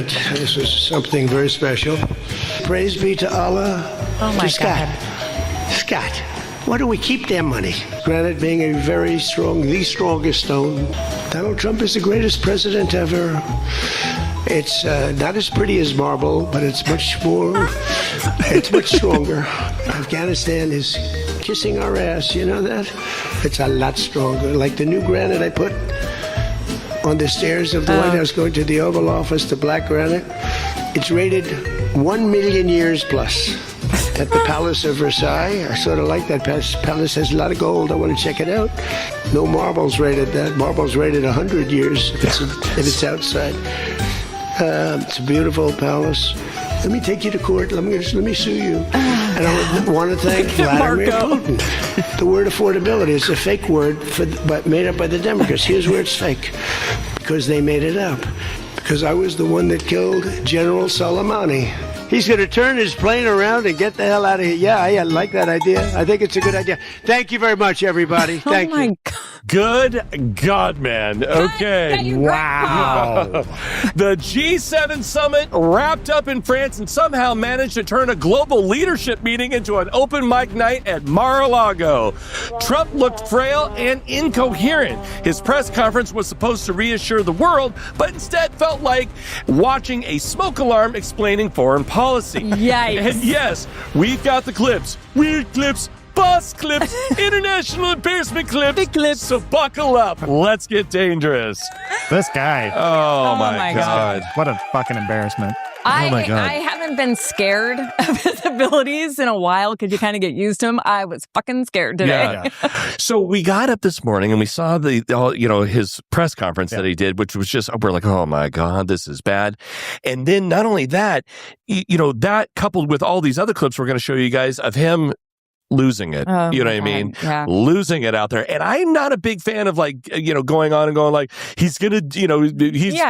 This was something very special. Praise be to Allah. Oh my God. Scott, why do we keep their money? Granite being a very strong, the strongest stone. Donald Trump is the greatest president ever. It's not as pretty as marble, but it's much stronger. Afghanistan is kissing our ass, you know that? It's a lot stronger. Like the new granite I put on the stairs of the White House going to the Oval Office, the black granite. It's rated 1 million years plus at the Palace of Versailles. I sort of like that. Palace has a lot of gold. I want to check it out. No marbles rated that. Marbles rated 100 years if it's outside. It's a beautiful palace. Let me take you to court. Let me sue you. And I want to thank Vladimir Putin. The word affordability is a fake word but made up by the Democrats. Here's where it's fake. Because they made it up. Because I was the one that killed General Soleimani. He's going to turn his plane around and get the hell out of here. Yeah, I like that idea. I think it's a good idea. Thank you very much, everybody. Thank you. God. Good God, man. Okay. Wow. The G7 summit wrapped up in France and somehow managed to turn a global leadership meeting into an open mic night at Mar-a-Lago. Trump looked frail and incoherent. His press conference was supposed to reassure the world, but instead felt like watching a smoke alarm explaining foreign policy. Yikes. And yes, we've got the clips. Weird clips. Boss clips, international embarrassment clips. Big clips. So buckle up. Let's get dangerous. This guy. Oh my God. What a fucking embarrassment. Oh my God. I haven't been scared of his abilities in a while because you kind of get used to him. I was fucking scared today. Yeah. So we got up this morning and we saw his press conference that he did, which was just, we're like, oh my God, this is bad. And then not only that, that coupled with all these other clips we're going to show you guys of him losing it. Oh, you know what I mean? Yeah. Losing it out there. And I'm not a big fan of going on and going like, he's going to,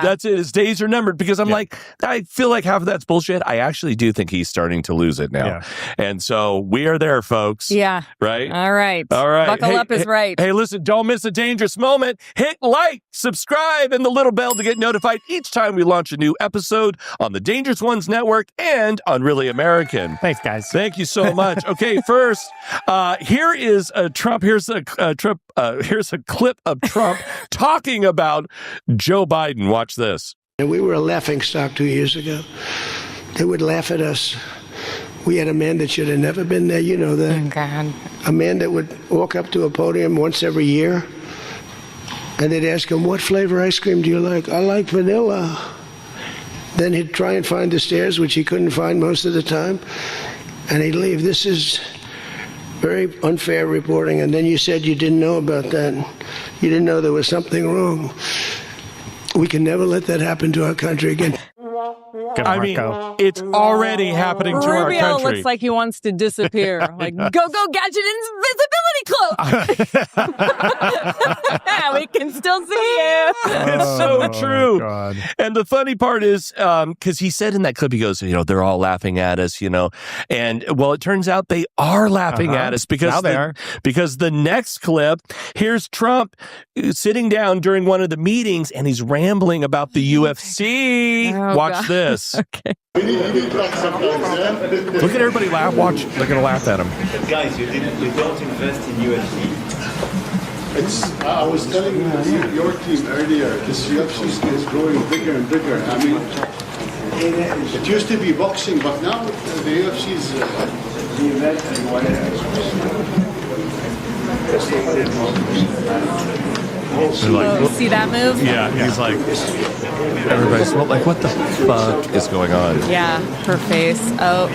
that's it. His days are numbered because I'm like, I feel like half of that's bullshit. I actually do think he's starting to lose it now. Yeah. And so we are there, folks. Yeah. Right? All right. Buckle up is right. Hey, listen, don't miss a dangerous moment. Hit like, subscribe, and the little bell to get notified each time we launch a new episode on the Dangerous Ones Network and on Really American. Thanks, guys. Thank you so much. Okay, first, here is a Trump. Here's a clip of Trump talking about Joe Biden. Watch this. And we were a laughingstock 2 years ago. They would laugh at us. We had a man that should have never been there. You know that. Oh, God. A man that would walk up to a podium once every year, and they'd ask him, "What flavor ice cream do you like?" "I like vanilla." Then he'd try and find the stairs, which he couldn't find most of the time, and he'd leave. This is very unfair reporting. And then you said you didn't know about that. You didn't know there was something wrong. We can never let that happen to our country again. I mean, it's already happening to our Rubio country. looks like he wants to disappear. Like, go, Gadget invisibility cloak. We can still see you. It's so true. God. And the funny part is, because he said in that clip, he goes, they're all laughing at us, and well, it turns out they are laughing at us because Now they are. Because the next clip, here's Trump sitting down during one of the meetings and he's rambling about the UFC. Oh, Watch God. this. Okay. Look at everybody laugh. Watch. They're going to laugh at him. But guys, you don't invest in UFC. I was telling your team earlier, this UFC is growing bigger and bigger. I mean, it used to be boxing, but now the UFC is See that move? Yeah, he's like, everybody's like, what the fuck is going on? Yeah, her face. Oh,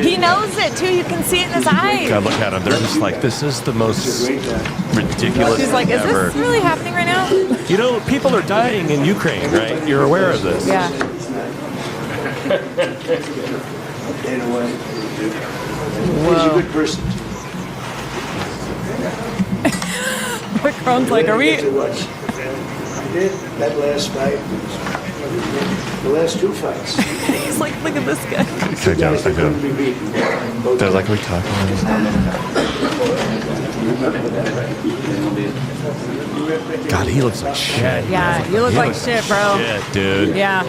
He knows it too. You can see it in his eyes. God, look at them. They're just like, this is the most ridiculous She's like, thing is ever. this really happening right now? People are dying in Ukraine, right? You're aware of this. Yeah. He's a good person. Macron's like, are we? To watch. I did that last fight. The last two fights. He's like, look at this guy. Guys that couldn't be beaten. They're like, we talking about God, he looks like shit. Yeah, you look like shit, bro. Shit, dude. Yeah.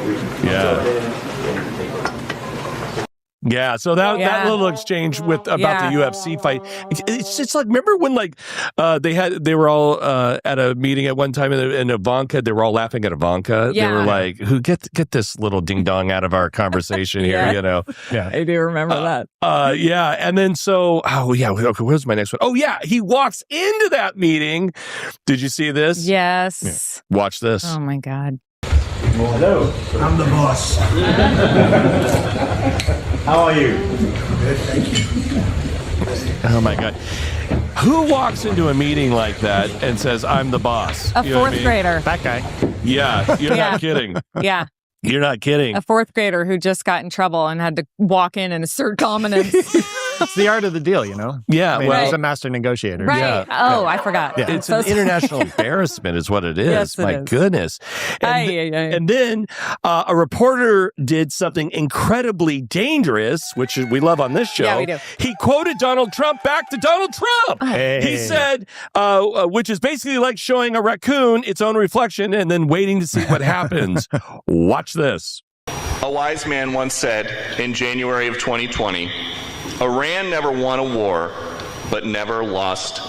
Yeah, so that little exchange about the UFC fight, it's like, remember when they were all at a meeting at one time and Ivanka, they were all laughing at Ivanka. Yeah. They were like, "Who get this little ding dong out of our conversation here?" You know. Yeah. I do remember that. Yeah, and then okay, where's my next one? Oh yeah, he walks into that meeting. Did you see this? Yes. Watch this. Oh my God. Hello. I'm the boss. How are you? Oh my God. Who walks into a meeting like that and says, "I'm the boss"? A You know what I fourth mean? grader. That guy. Yeah, you're Yeah. not kidding. Yeah. You're not kidding. A fourth grader who just got in trouble and had to walk in and assert dominance. It's the art of the deal, you know? Yeah, I mean, well, he's a master negotiator. Right. Yeah. Oh, I forgot. Yeah. it's So an international embarrassment is what it is. Yes, it My is. goodness. And then a reporter did something incredibly dangerous, which we love on this show. Yeah, we do. He quoted Donald Trump back to Donald Trump. Hey. He said, which is basically like showing a raccoon its own reflection and then waiting to see what happens. Watch this. A wise man once said in January of 2020, Iran never won a war, but never lost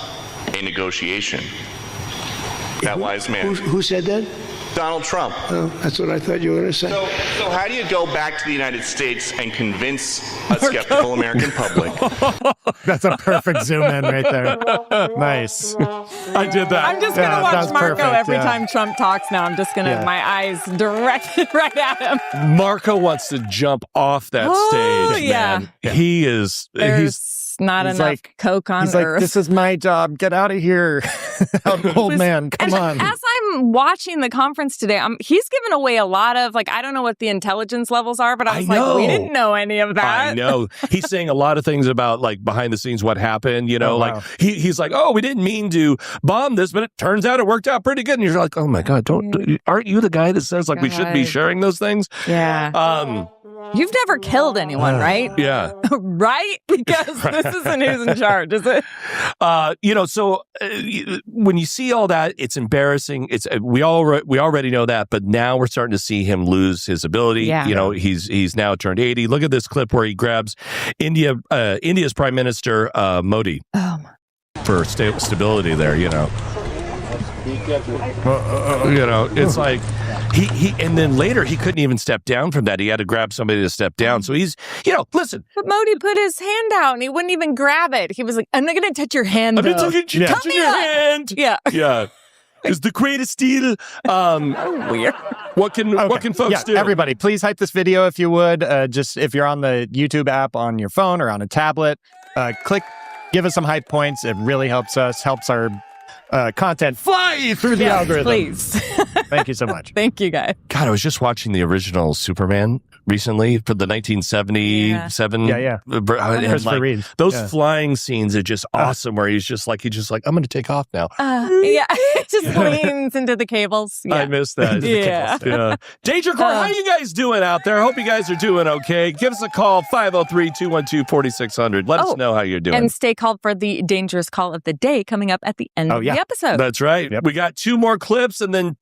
a negotiation. That wise man. Who said that? Donald Trump. Oh, that's what I thought you were going to say. So how do you go back to the United States and convince a skeptical American public? That's a perfect zoom in right there. Nice. I did that. I'm just going to Yeah, watch that's Marco perfect, every yeah. time Trump talks now. I'm just going to, Yeah. my eyes directed right at him. Marco wants to jump off that Oh, stage, yeah. man. He is. There's not he's enough like- coke on He's like, earth. "This is my job. Get out of here." Old man, come on. As I'm watching the conference today, he's given away a lot of, I don't know what the intelligence levels are, but I was know. we didn't know any of that. I know. He's saying a lot of things about behind the scenes what happened, you know, Oh, wow. he's like, "Oh, we didn't mean to bomb this, but it turns out it worked out pretty good." And you're like, "Oh my God, aren't you the guy that says we shouldn't be God. sharing those things?" Yeah. You've never killed anyone, right? Yeah. Right? Because this isn't who's in charge, is it? So when you see all that, it's embarrassing. It's we already know that, but now we're starting to see him lose his ability. Yeah. You know, he's now turned 80. Look at this clip where he grabs India's Prime Minister Modi for stability there. You know, it's like he and then later he couldn't even step down from that. He had to grab somebody to step down. So he's listen. But Modi put his hand out and he wouldn't even grab it. He was like, "I'm not going to touch your hand, I'm though." touching Cut me your up. hand. Yeah. Yeah. Is the greatest deal. Weird. What can folks do? Everybody, please hype this video if you would. Just if you're on the YouTube app on your phone or on a tablet, give us some hype points. It really helps us, helps our content fly through the algorithm. Please. Thank you so much. Thank you, guys. God, I was just watching the original Superman recently for the 1977. Yeah. And Christopher Reeve. those Yeah. flying scenes are just awesome. Where he's just like, I'm going to take off now. Yeah. It just leans into the cables. I Yeah. miss that. Yeah. Danger Core, how you guys doing out there? I hope you guys are doing okay. Give us a call, 503-212-4600. Let us know how you're doing. And stay called for the dangerous call of the day coming up at the end of the episode. That's right. Yep. We got 2 more clips and then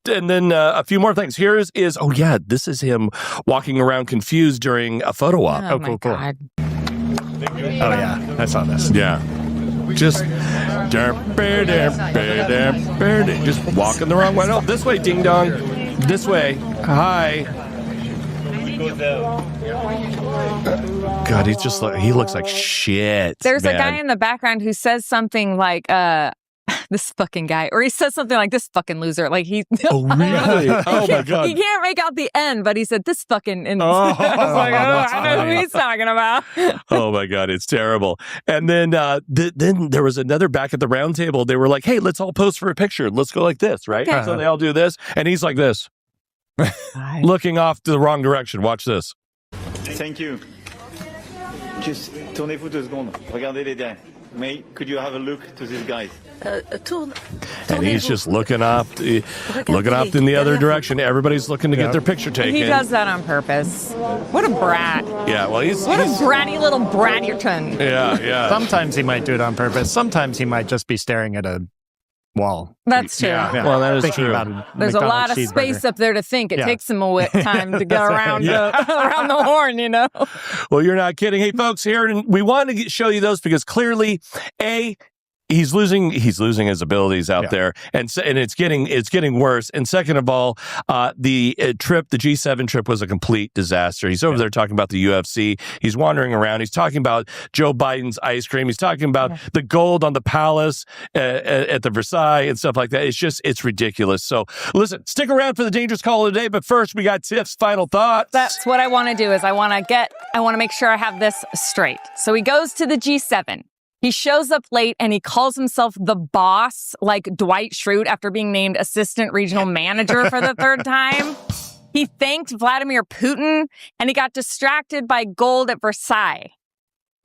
a few more things. This is him walking around confused during a photo op. Oh, cool, my cool. God. Oh yeah, I saw this. Yeah. Just walking the wrong way. No, this way, ding dong. This way. Hi. God, he looks like shit. There's a man. guy in the background who says something like, this fucking guy, or he says something like, this fucking loser. Like Oh, really? Oh, my God. He can't make out the end, but he said, this fucking, and I was like, I know who he's talking about. Oh my God, it's terrible. And then then there was another back at the round table. They were like, "Hey, let's all pose for a picture. Let's go like this, right?" Okay. So they all do this, and he's like this, looking off to the wrong direction. Watch this. Thank you. Juste tournez-vous 2 secondes. Regardez les derniers. could you have a look to this guy? And he's just looking up in the other direction. Everybody's looking to get their picture taken. He does that on purpose. What a brat. Yeah, well, What a bratty little bratterton. Yeah. Sometimes he might do it on purpose. Sometimes he might just be staring at a wall. That's true. Yeah. Well, that is Thinking true. about a There's a lot of McDonald's space cheeseburger. up there to think. It Yeah. takes him a time to get around around the horn, you know? Well, you're not kidding. Hey, folks, here, and we wanted to show you those because clearly, he's losing his abilities out there, and it's getting worse. And second of all, the G7 trip was a complete disaster. He's over there talking about the UFC. He's wandering around. He's talking about Joe Biden's ice cream. He's talking about the gold on the palace at the Versailles and stuff like that. It's ridiculous. So listen, stick around for the dangerous call of the day. But first, we got Tiff's final thoughts. That's what I want to do is I want to make sure I have this straight. So he goes to the G7. He shows up late and he calls himself the boss, like Dwight Schrute, after being named assistant regional manager for the third time. He thanked Vladimir Putin and he got distracted by gold at Versailles.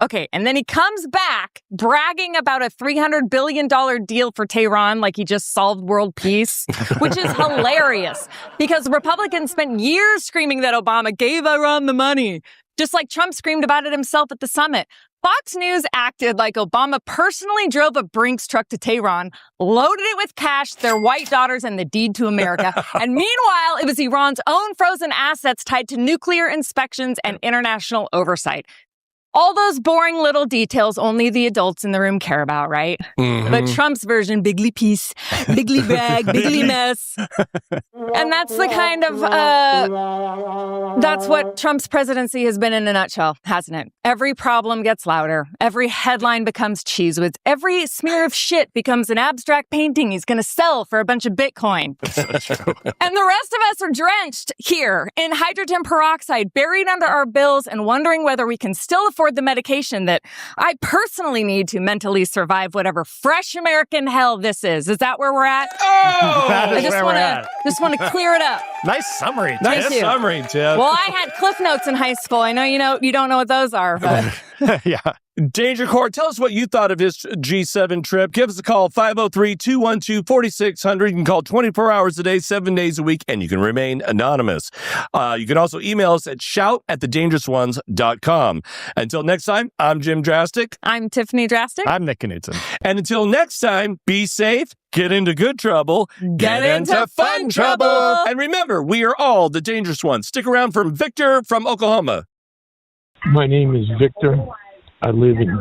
Okay, and then he comes back bragging about a $300 billion deal for Tehran like he just solved world peace, which is hilarious because Republicans spent years screaming that Obama gave Iran the money, just like Trump screamed about it himself at the summit. Fox News acted like Obama personally drove a Brinks truck to Tehran, loaded it with cash, their white daughters, and the deed to America. And meanwhile, it was Iran's own frozen assets tied to nuclear inspections and international oversight. All those boring little details only the adults in the room care about, right? Mm-hmm. But Trump's version, bigly peace, bigly brag, bigly mess. And that's the kind of, that's what Trump's presidency has been in a nutshell, hasn't it? Every problem gets louder. Every headline becomes cheese whiz. Every smear of shit becomes an abstract painting he's going to sell for a bunch of Bitcoin. And the rest of us are drenched here in hydrogen peroxide, buried under our bills and wondering whether we can still afford the medication that I personally need to mentally survive whatever fresh American hell this is. Is that where we're at? Oh! That is I where we're at. just want to clear it up. Nice summary. Nice Thank you. summary, Tiff. Well, I had Cliff Notes in high school. I know you don't know what those are, but Yeah. Danger Court, tell us what you thought of his G7 trip. Give us a call, 503-212-4600. You can call 24 hours a day, 7 days a week, and you can remain anonymous. You can also email us at shout@thedangerousOnes.com. Until next time, I'm Jim Drastic. I'm Tiffany Drastic. I'm Nick Knudsen. And until next time, be safe, get into good trouble, Get into fun trouble. And remember, we are all the dangerous ones. Stick around for Victor from Oklahoma. My name is Victor. I live in